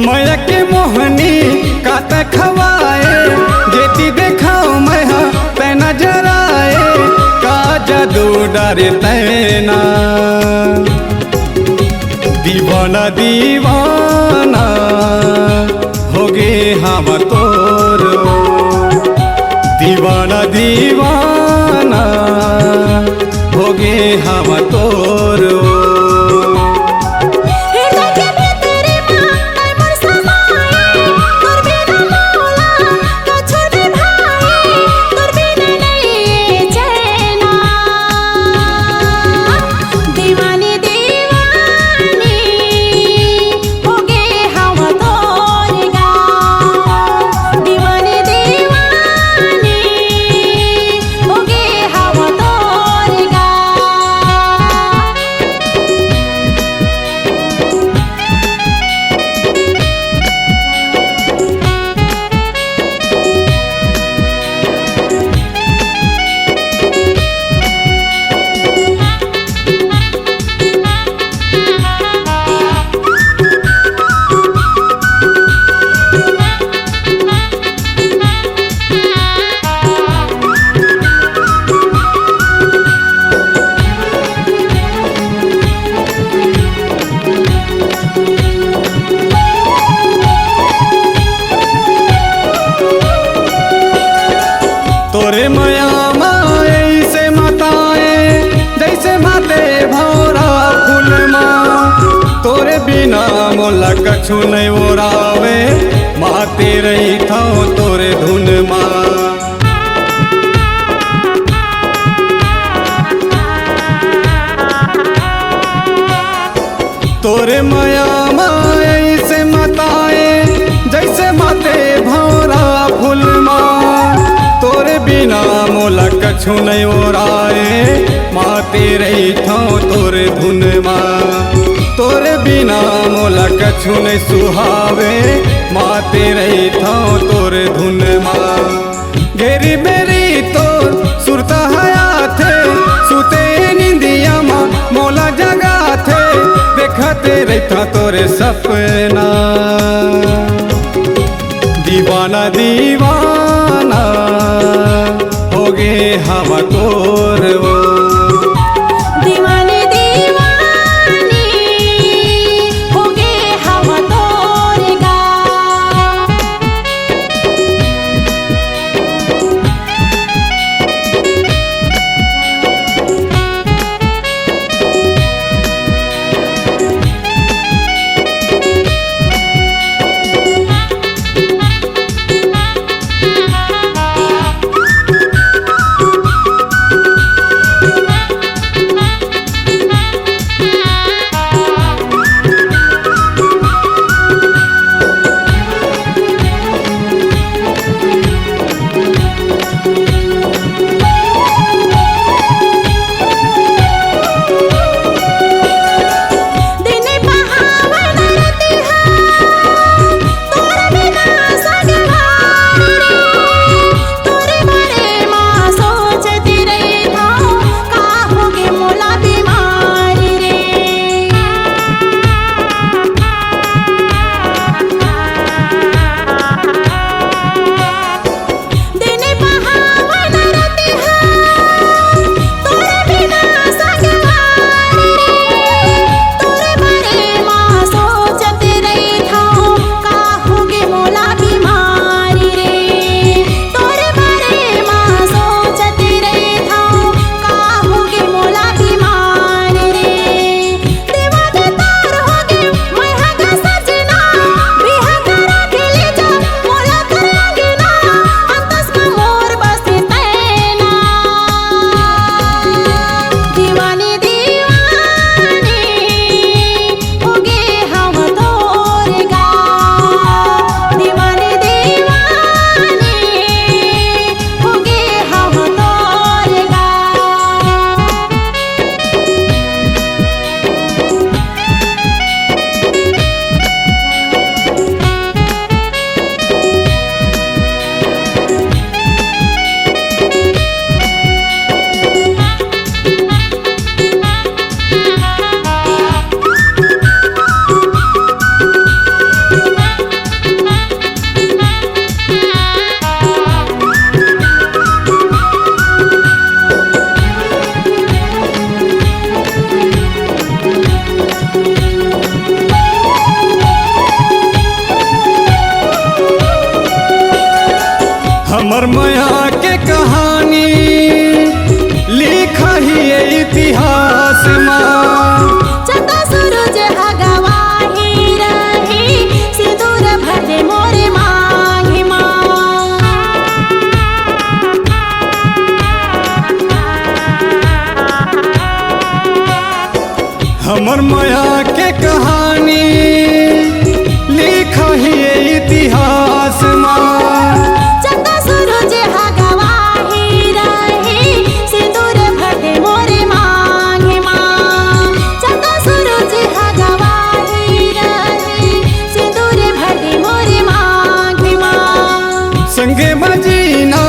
मैया के मोहनी कात खवाए जेती देखाओ मैं तैना जराए का जादू डरे तैना दीवाना दीवाना हो गे हम तोर दीवाना दीवाना हो गे हम तोर तोरे मया माए से मताए जैसे माते भौरा फूल माँ तोरे बिना मोला कछु नहीं ओरावे माते रही था तोरे धुन माँ तोरे मया माए से मताए जैसे माते भौरा फूल माँ तोरे बिना मोला कछु नहीं ओराए माते रही था तोरे धुन माँ तोरे बिना मोला कछु नहीं सुहावे माते रही था तोरे धुन माँ घेरी मेरी तो सुरता हया थे सुते निंदिया माँ मोला जगा थे देखते रहता तोरे सपना दीवाना दीवाना हो गे हम तोर दीवाने दीवानी हो गे हम तोर गा मोर माया के कहानी लिखा ही इतिहास माँ। चंदा सूरज हा गवाही रहे सिंदूर भरते मोरे मांगे माँ। चंदा सूरज हा गवाही रहे सिंदूर भरते मोरे मांगे माँ। संगे में जीना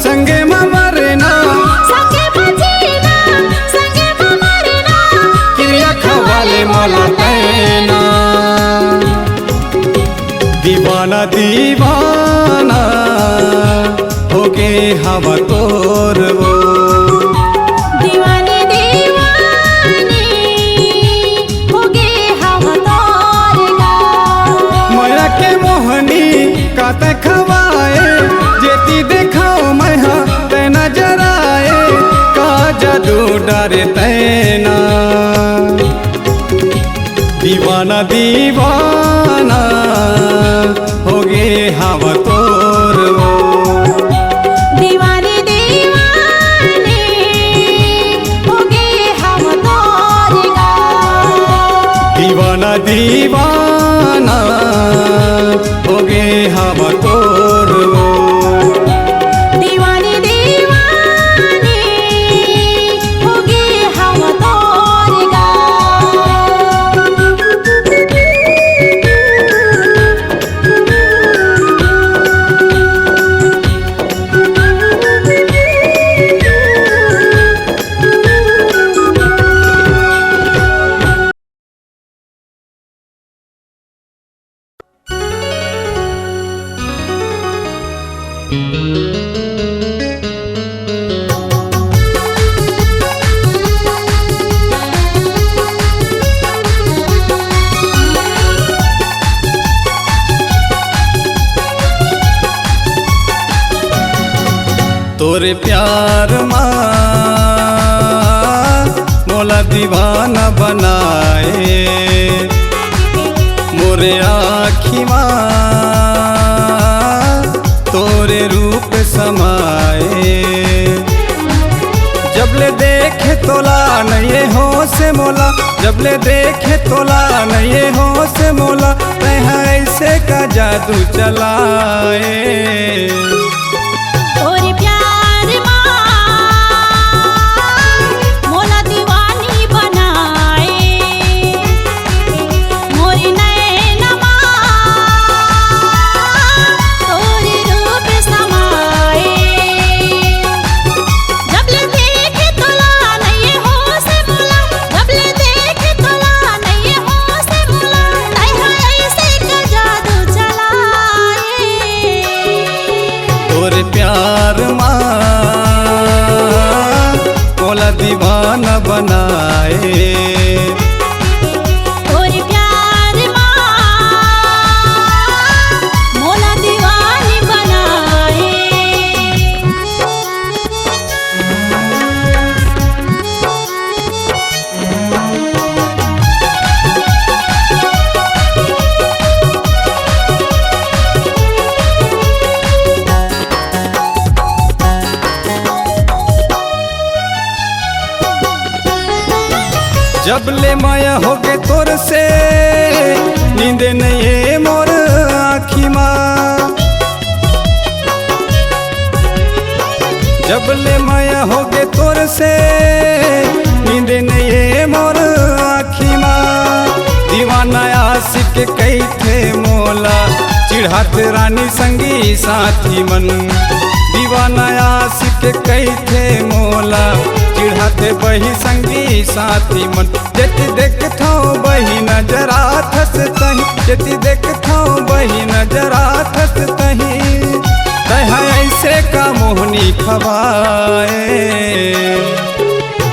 संगे में मरना, संगे में जीना संगे में मरना, क्रिया खवाले मोला तैना। दीवाना दीवाना हो गे हवा तोर वो, दीवानी दीवानी हो गे हवा तोर गा। माया के मोहनी काते खवाए, जेती देखाओ मैं तैना जराए, का जादू डरे तैना। दीवाना दीवाना हो गे हवा तोर वो, दीवानी दीवानी हो गे हवा तोर गा। दीवाना दीवाना हो गे हवा तोर वो, दीवानी दीवानी हो गे हवा तोर गा। तोरे प्यार माँ मोला दीवाना बनाए, मोरे आँखी माँ तोरे रूप समाए। जबले देखे तोला नहीं हो से मोला, जबले देखे तोला नहीं हो से मोला, तैं ऐसे का जादू चलाए। तोरे प्यार माँ मोला दीवानी बनाए, मोरी नैना माँ तोरे रूप समाए। जबले देखे तोला नहीं हो से मोला, जबले देखे तोला नहीं हो से मोला, तैं ऐसे का जादू चलाए। तोरे प्यार माँ मोला दीवाना बनाए, तोरे प्यार माँ मोला दीवानी बनाए। जबले माया हो गे तोर से नींद नहीं है मोर आँखी माँ। जबले माया हो गे तोर से नींद नहीं है मोर आँखी माँ। दीवाना आशिक कई थे मोला, चिढ़ात रानी संगी साथी मन। दीवाना आशिक कई थे मोला, चिढ़ाते बही संगी साथी मन। जेती देखता बही नजरा थस तही, जेती देखता बही नजरा थस तही, तह ऐसे का मोहनी खवाए।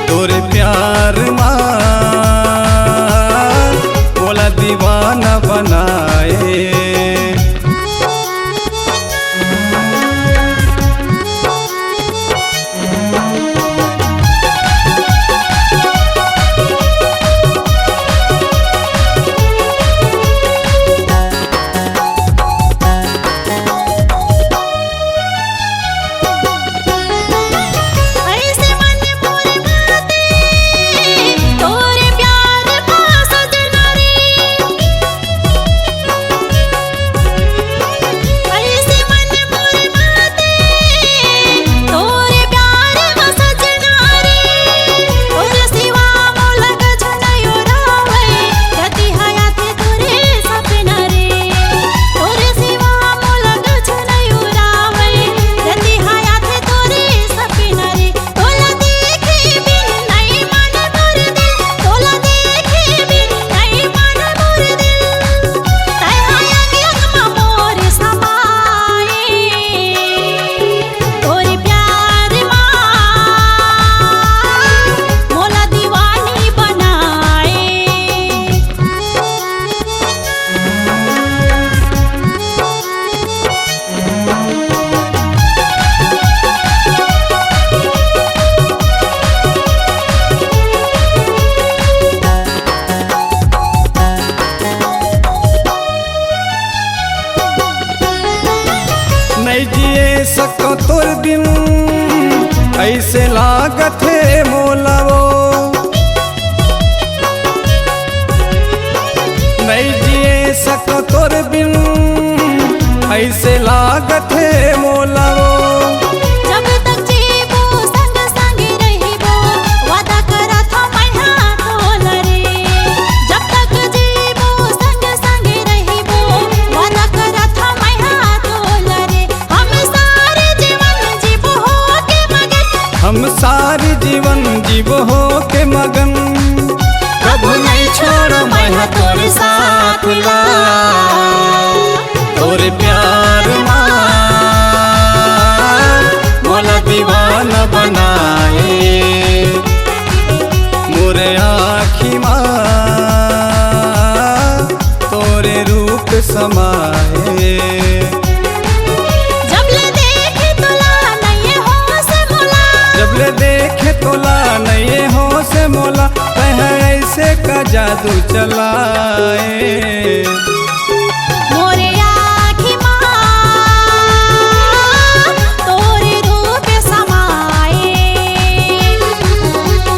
तोरे प्यार माँ बोला दीवाना बनाए। ऐसे लागत है मोलावो, नहीं जिए सको तोर बिन ऐसे लागत है मोलावो। जब तक जीबो संग संग रहिबो वादा करत हो मैहा तोल रे। जब तक जीबो संग संग रहिबो वादा करत हो मैहा तोल रे। हम सारे जीवन जीबो हो के मगन, हम सारे जीवन जीवो हो के मगन, कभी नहीं छोड़ मैं तोरे साथ ला। तोरे प्यार माँ मोला दीवाना बनाए, मोरे आँखी माँ तोरे रूप समाए। जब ले देखे तोला नहीं हो से मोला, जब ले देखे तोला नहीं हो से मोला, कह ऐसे का जादू चलाए। मोरे आँखी माँ तोरे रूप समाए।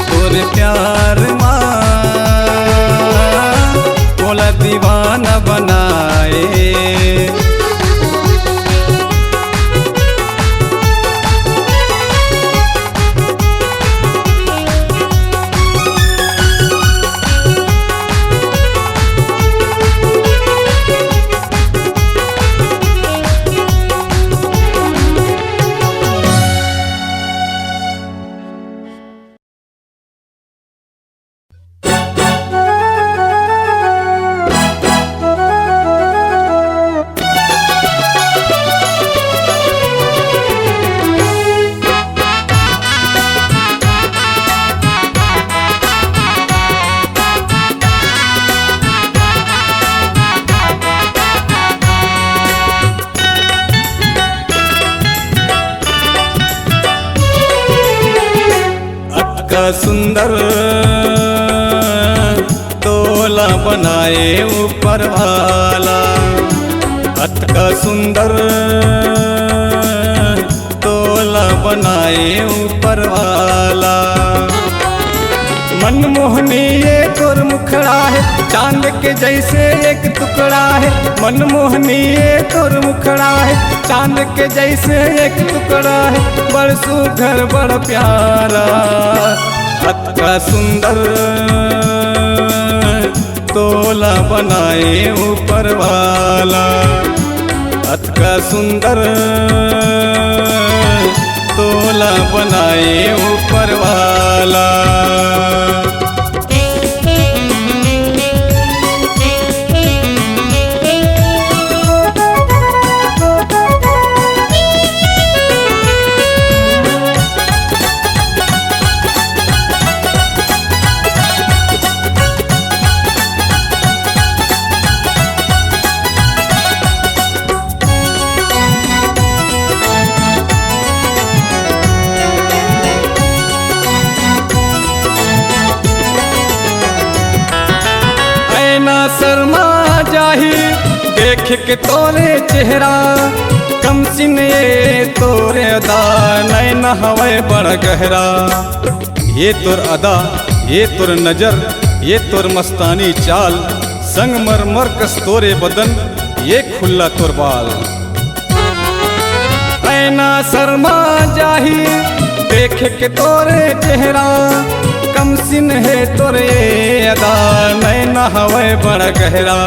तोरे प्यार माँ मोला दीवाना बनाए। का सुंदर तोला बनाए ऊपर वाला, अत का सुंदर तोला बनाए ऊपर वाला। मनमोहनी ये तोर मुखड़ा है, चांद के जैसे एक टुकड़ा है। मनमोहनी ये तोर मुखड़ा है, चांद के जैसे एक टुकड़ा है। बड़ सुघर बड़ प्यारा अत का सुंदर तोला बनाए ऊपर वाला, अत का सुंदर तोला बनाए ऊपर वाला। शर्मा जाही देख के तोरे चेहरा, कम सिन ये तोरे अदा नैन हवे बड़ गहरा। ये तोर अदा, ये तोर नजर, ये तोर मस्तानी चाल, संगमरमर कस तोरे बदन, ये खुल्ला तोर बाल। ऐना शर्मा जाही देख के तोरे चेहरा, कम सिन है तोरे अदा नैन हवे बड़ गहरा।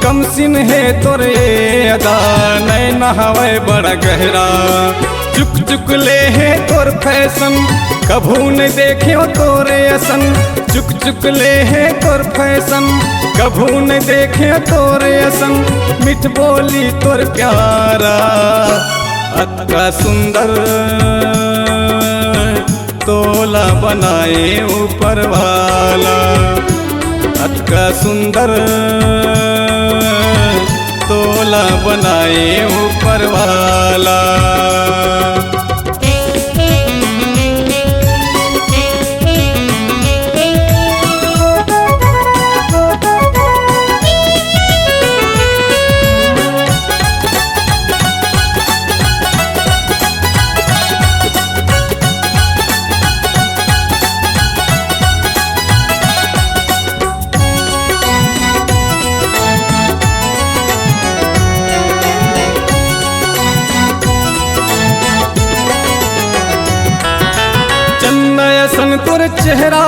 कम सिन है तोरे अदा नैन हवे बड़ गहरा। चुक चुक ले है तोर फैशन, कभू न देखियो तोरे असन। चुक चुक ले है तोर फैशन, कभू न देखियो तोरे असन। मिठ बोली तोर प्यारा अत का सुंदर तोला बनाए ऊपर वाला, अत का सुंदर तोला बनाए ऊपर वाला। ऐसन तोर चेहरा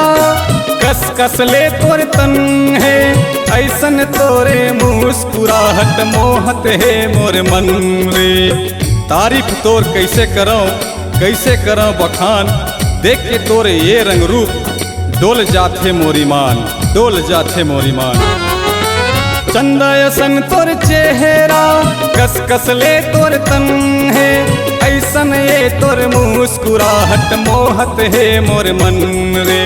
कस कस ले तोर तन है, ऐसन तोरे मुस्कुराहट मोहत है मोर मन रे। तारीफ तोर कैसे करो बखान, देख के तोरे ये रंग रूप डोल जाथे मोरी मान, डोल जाथे मोरी मान। चंदा ऐसन तोर चेहरा कस कस ले तोर तन है, ऐसन ये तोर मुस्कुराहट मोहत है मोर मन रे।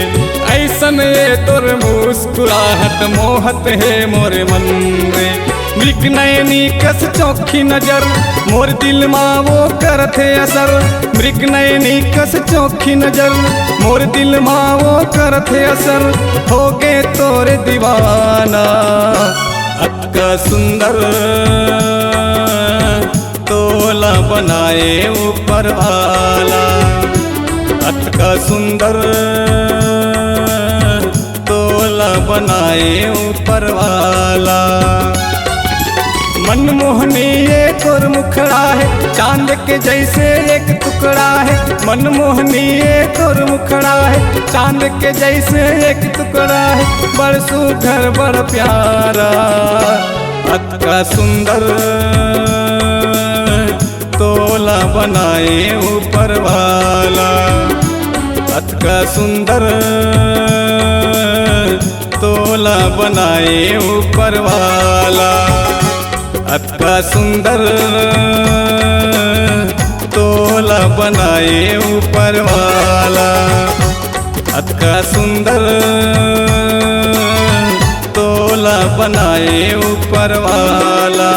ऐसन ये तोर मुस्कुराहट मोहत है मोर मन रे। मृग नयनी कस चौखी नजर मोर दिल मा वो करथे असर, मृग नयनी कस चौखी नजर मोर दिल मा वो करथे असर। हो गे तोरे दीवाना अक्का सुंदर तोला बनाए ऊपर वाला, अक्का सुंदर तोला बनाए ऊपर वाला। मनमोहनी ये तोर मुखड़ा है, चांद के जैसे एक टुकड़ा है। मनमोहनी ये तोर मुखड़ा है, चांद के जैसे एक टुकड़ा है। बड़ सुघर बड़ प्यारा अक्का सुंदर तोला बनाए ऊपर वाला, अक्का सुंदर तोला बनाए ऊपर वाला। अक्का सुंदर तोला बनाए ऊपर वाला, अक्का सुंदर तोला बनाए ऊपर वाला।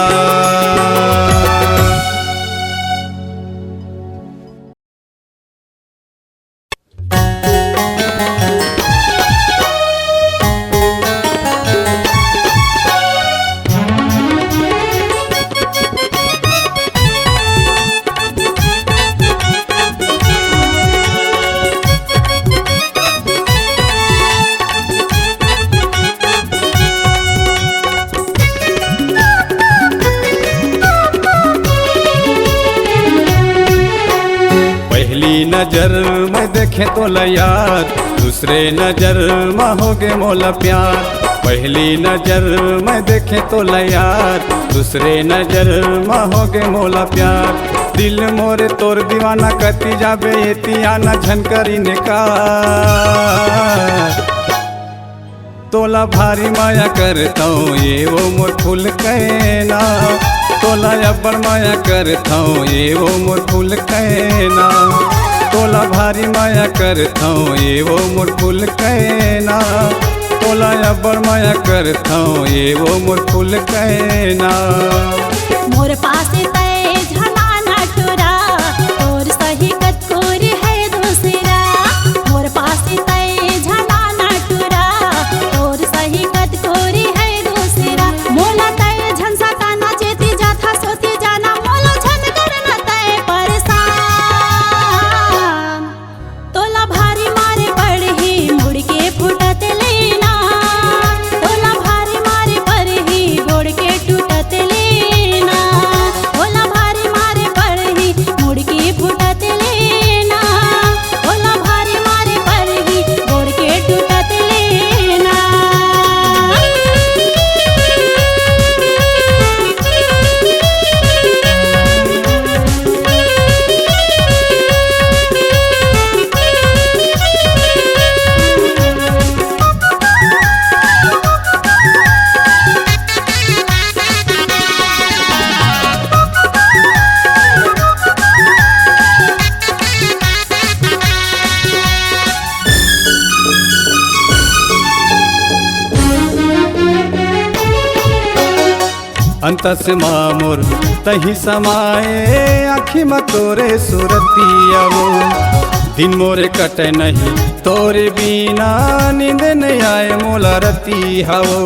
नजर में देखे तो यार, दूसरे नजर में होगे मोला प्यार। पहली नजर में देखे तो यार, दूसरे नजर में होगे मोला प्यार। दिल मोरे तोर दीवाना कती जाबे एतियाना झनकरी ने का, तोला भारी माया करता हूँ ये वो मोर फूल कहना। तोला अब्बड़ माया करता हूँ ये वो मोर फूल कहना। तोला भारी माया करता हूँ ये वो मोर फूल कहना। तोला अब्बड़ माया करता हूँ ये वो मोर फूल कहना। मोर पास तय झना नटुरा और सही कतकोरी है दूसरा। मोर पास तय झना नटुरा और सही कतकोरी है दूसरा। मोला तय झंसा काना चेती जाथा सोती जाना, मोला झन करना तय परेशान। तोला भारी मारे पड़ही मुड़ के फुटत लेना। तोला भारी मारे पड़ही गोड़ के टूटत लेना। तोला भारी मारे पड़ही मुड़ के फुटत लेना। तोला भारी मारे पड़ही गोड़ के टूटत लेना। अंत से मामोर तही समाए आखी में तोरे सुरतिया वो। दिन मोरे कटे नहीं तोरे बिना, नींद नहीं आए मोला रती हवो।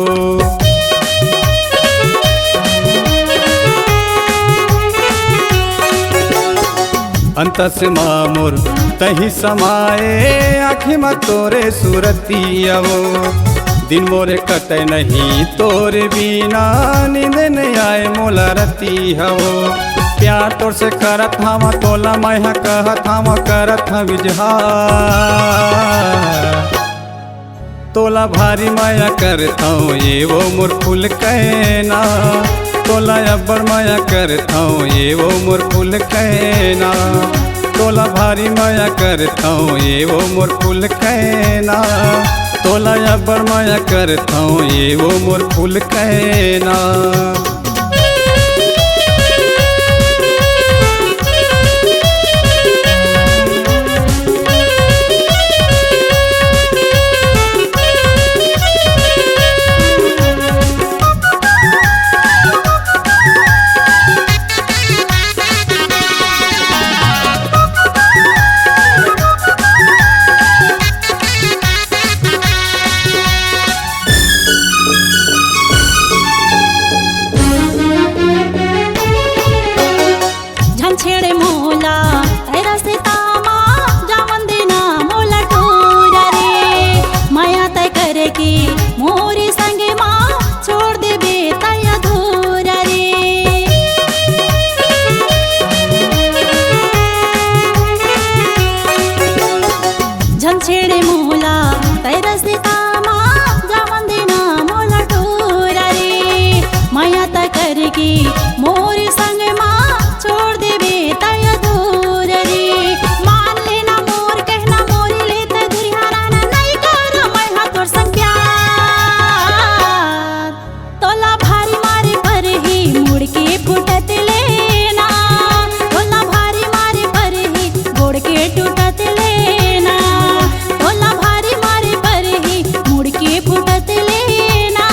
अंत से मामोर तही समाए आखी में तोरे सुरतिया वो। दिन मोरे कटे नहीं तोरे बिना, नींद नहीं आए मोला रती हवो। प्यार तोर से करत हम तोला मैं कहत हम करत हम इजहार। तोला भारी माया करथौं ये वो मोर फूल कहना, तोला अब्बड़ माया करथौं ये वो मोर फूल कहना, तोला भारी माया करथौं ये वो मोर फूल कहना, तोला अब्बड़ माया करथौं ये वो मोर फूल कहना। छेड़े मोला तेरा से तामा जावन देना मोला टोरा रे, माया तय करे की मोरी संगे माँ छोड़ दे बेता अधूरा रे। झन छेड़े मोला तेरा से तामा जावन देना मोला टोरा रे, माया तय करे की मोरी संगे माँ छोड़ दे बेता अधूरा रे। मान लेना मोर कहना मोरी लेते दुरिहाना ना नहीं कर मैं हाँ तोर संग प्यार, तोला भारी मारे पर ही मुड़ के फुटत लेना, तोला भारी मारे पर ही गोड़ के टूटत लेना, तोला भारी मारे पर ही मुड़ के फुटत लेना,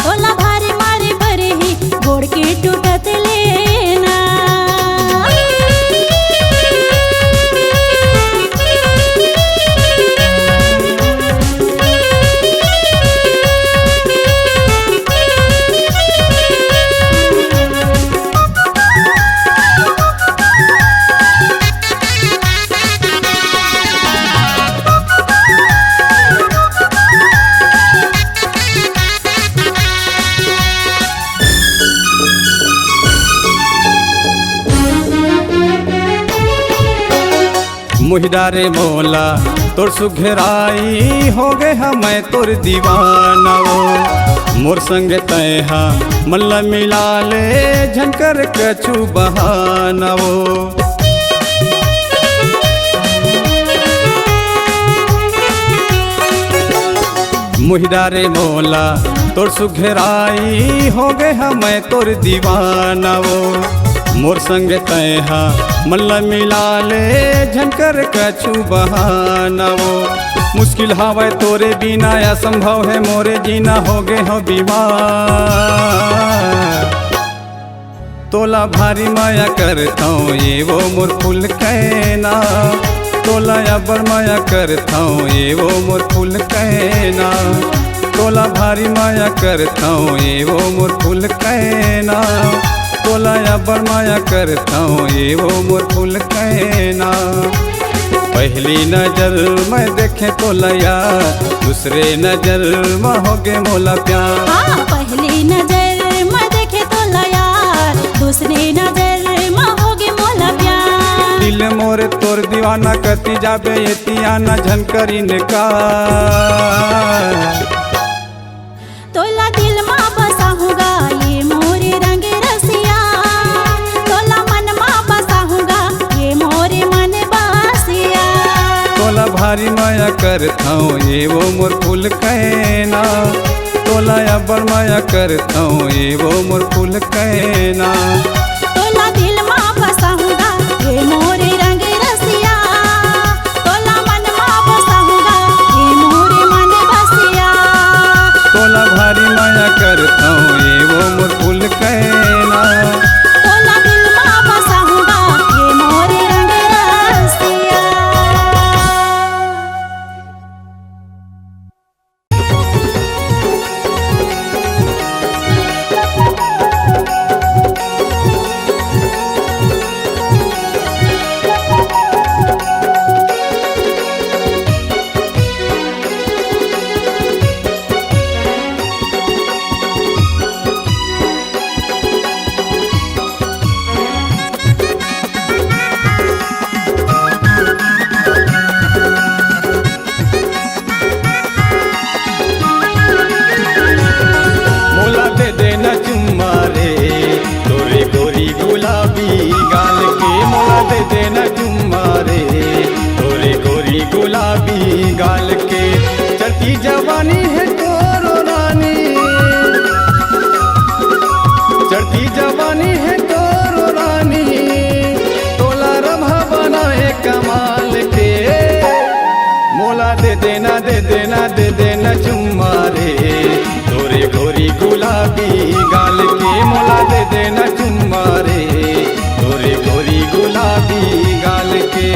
तोला भारी मारे पर ही गोड़ के टूटत लेना। मुहिडारे मोला तोर सुघराई हो गए मैं तोर दीवाना वो, मोर संग तैहा मल्ला मिला ले झंकर कछु बहाना वो। मुहिडारे मोला तोर सुघराई हो गए मैं तोर दीवाना वो, मोर संग तैहा मल्ला मिला ले झंकर कछु बहाना वो। मुश्किल हावे तोरे बिना असंभव है मोरे जीना हो गए हो बीमार, तोला भारी माया करथौं ये वो मोर फूल कहना, तोला अब्बड़ माया करथौं ये वो मोर फूल कहना, तोला भारी माया करथौं ये वो मोर फूल कहना, तोला अब्बड़ माया करथौं ये वो मोर फूल कहना। पहली नजर में देखे तोला यार, दूसरे नजर में हो गए मोला प्यार। हाँ, पहली नजर में देखे तोला यार, दूसरे नजर में हो गए मोला प्यार। दिल मोरे तोर दीवाना कती जाबे एतियाना झनकरी ने का, तोला दिल में बसा होगा ये मोरे रंग रसिया, तोला मन में बसा होगा ये मोरे मन बासिया। तोला भारी माया करथौं ये वो मोर फूल कहना, तोला अब्बड़ माया करथौं ये वो मोर फूल कहना। तोला दिल में बसा होगा ये मोरे रंग रसिया, तोला मन में बसा होगा ये मोरे मन बसिया। तोला भारी माया करथौं ये वो मोर फूल कहना, तोला दिल में बसा होगा ये मोरे रंग रसिया। गाल के। चढ़ती जवानी है तोरो रानी, चढ़ती जवानी है तोरो रानी, तोला रभा बनाए कमाल के। मोला दे देना दे देना दे देना चुम्मा रे, तोरे गोरी गुलाबी गाल के। मोला दे देना चुम्मा रे, तोरे गोरी गुलाबी गाल के।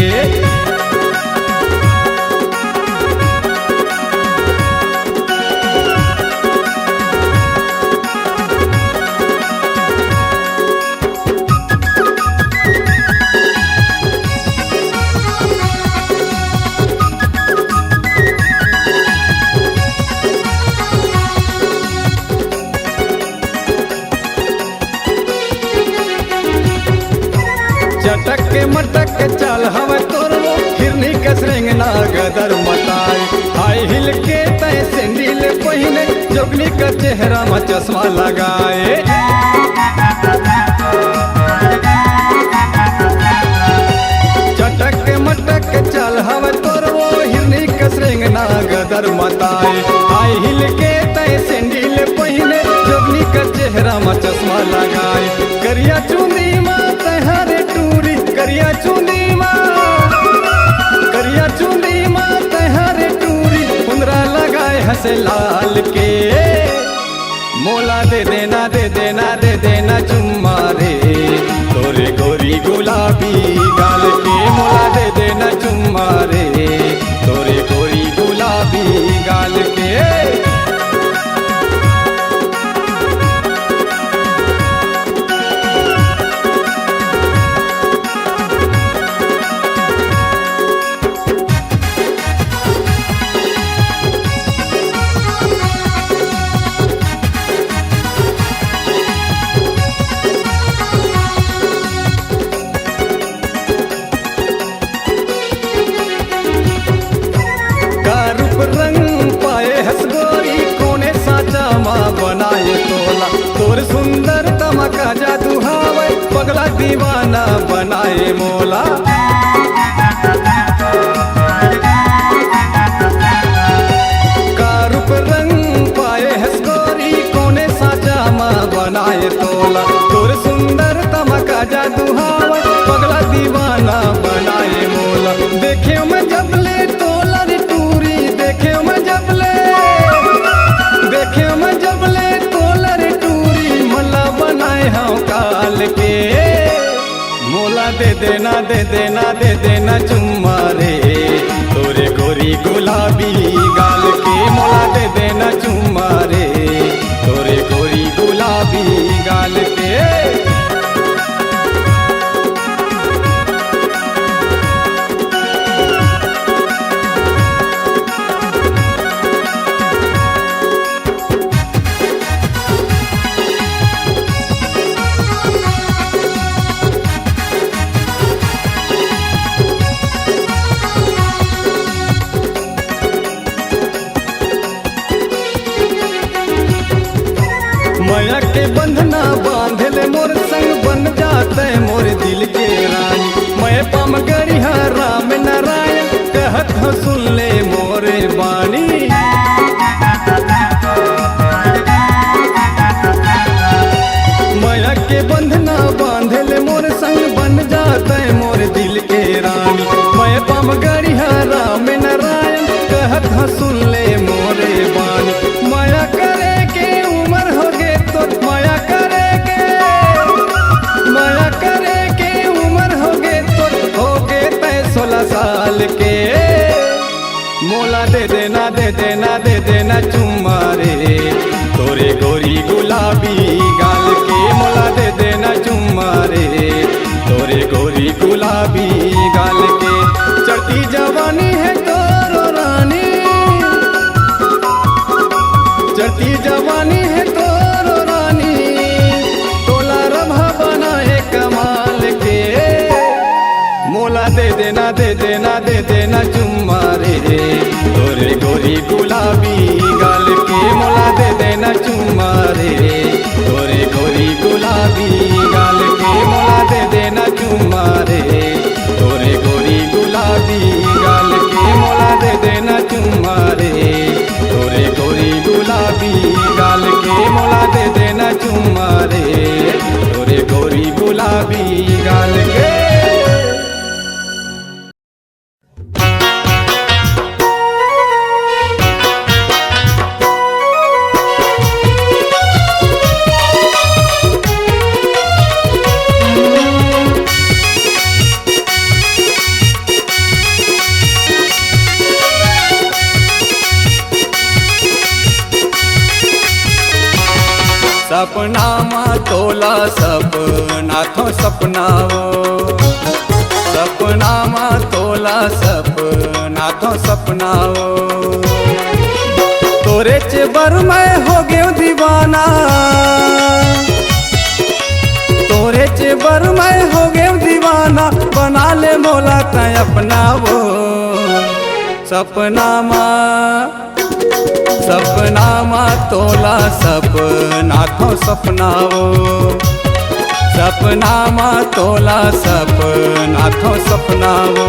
चटक के मटक के चाल हवे तोर वो, हिरनी कसरेंग ना गदर मताए। हाई हिल के तय सैंडल पहिने, जोगनी का चेहरा में चश्मा लगाए। चटक के मटक के चाल हवे तोर वो, हिरनी कसरेंग ना गदर मताए। हाई हिल के तय सैंडल पहिने, जोगनी का चेहरा में चश्मा लगाए। करिया चुंदी माँ तहरे टूरी, करिया चुंदी माँ, करिया चुंदी माँ तहरे टूरी, कुंदरा लगाए हंसे लाल के। मोला दे देना दे देना दे देना चुम्मा रे, तोरे गोरी गुलाबी गाल के। मोला दे देना चुम्मा रे, तोरे गोरी गुलाबी गाल के। रंग पाए हसगोरी, कोने साचा माँ बनाए तोला, तोर सुंदर तमका जादू हावे, पगला दीवाना बनाए मोला। का रूप रंग पाए हसगोरी, कोने साचा माँ बनाए तोला, तोर सुंदर तमका जादू हावे, पगला दीवाना बनाए मोला। देखे मैं जब ले तोला रे टूरी, देखे मैं जब ले, देखे मैं जब ले तोला रे टूरी, मला बनाए हाँ काल के। मोला दे देना दे देना दे देना चुम्मा रे, तोरे गोरी गुलाबी गाल के। मोला दे देना चुम्मा रे, तोरे गोरी गुलाबी गाल के। माया के बंधना बांधले मोर संग, बन जाते मोर दिल के रानी। मैं पम गरिहा राम नारायण, कहत ह सुन ले मोरे बानी। माया के बंधना बांधले मोर संग, बन जाते मोर दिल के रानी। मैं पम गरिहा राम नारायण, कहत ह सुन ले मोरे बानी। माया करे के उम्र हो गे तो, माया करे के, माया करे के उम्र हो गे तो, हो गे तय 16 साल के। मोला दे देना दे देना दे देना चुम्मा रे, तोरे गोरी गुलाबी गाल के। मोला दे देना चुम्मा रे, तोरे गोरी गुलाबी गाल के। चढ़ती जवानी है तोरो रानी, चढ़ती जवानी है तोरो रानी, तोला रभा बनाए कमाल के। मोला दे देना दे देना दे देना चुम्मा रे, तोरे गोरी गुलाबी गाल के। मोला दे देना चुम्मा रे, तोरे गोरी गुलाबी गाल के। मोला दे देना चुम्मा रे, तोरे गोरी गुलाबी गाल के। मोला दे देना चुम्मा सपना मा तोला सपना थो सपनाओ सपना मा तोला सपना थो सपनाओ तोरे चेबर में हो गयो दीवाना तोरे चेबर में हो गयो दीवाना बना ले मोला तय अपना वो सपना मा तोला सपना थो सपनाओ सपना मा तोला सपना थो सपनाओ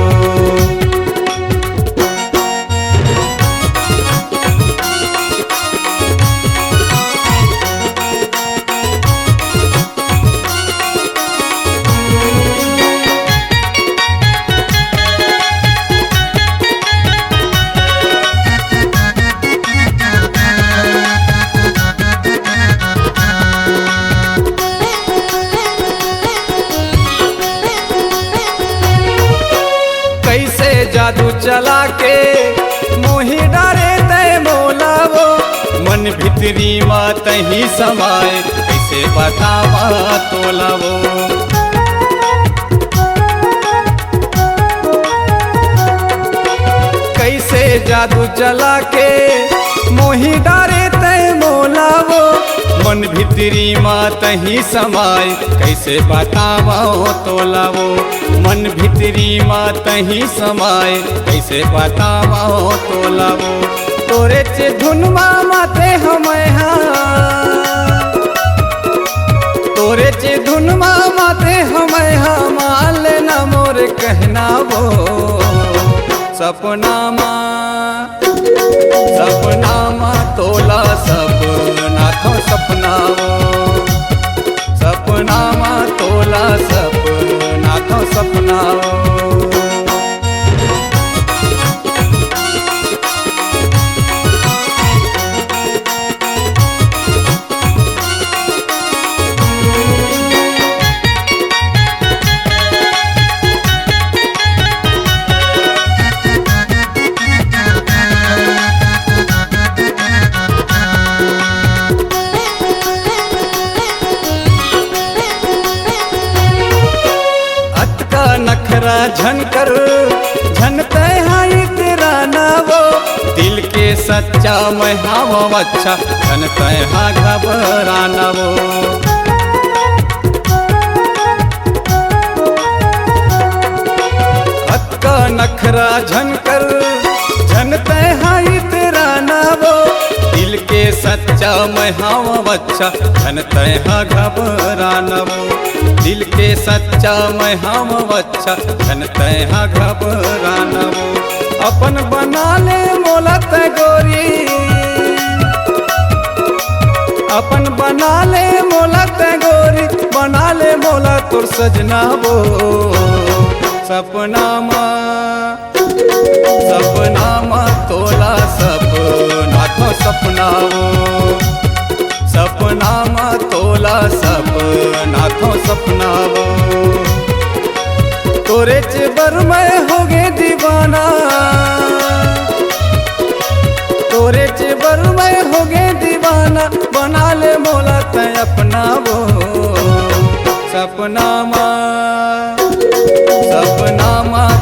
कैसे जादू चला के मोहि डारे तय बोलावो मन भितरी मात ही समाए कैसे बतावा तोलावो कैसे जादू चला के मोहि डारे तय बोलावो मन भितरी मात ही समाए कैसे बतावो तोलावो मन भितरी मात ही समाए कैसे बतावो तोलावो तोरे चे धुनमा माते हमें तोरे चे धुनमा माते हमें मान लेना मोर कहना वो सपना मा तोला सपना थो सपनाओ सपना मा तोला सपना थो सपनाओ नखरा झनकर झनते हाई तेरा नावो दिल के सच्चा मैं हावो अच्छा झनते हा घबरानावो अक्का नखरा झनकर झनते हाई तेरा नावो दिल के सच्चा मैं हावो अच्छा झनते हा घबरानावो दिल के सच्चा मैं हम अच्छा धनते हाँ घबरानवो अपन बना ले मोला तय गोरी अपन बना ले मोला तय गोरी बना ले मोला तोर सजना वो सपना मा तोला सपना थो सपनाओ सपना मा तोला सपना थो सपनाओ तोरे चेबर में हो गे दीवाना तोरे चेबर में हो गे दीवाना बना ले मोला तय अपना वो सपना मा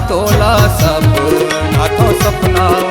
तोला सपना थो सपनाओ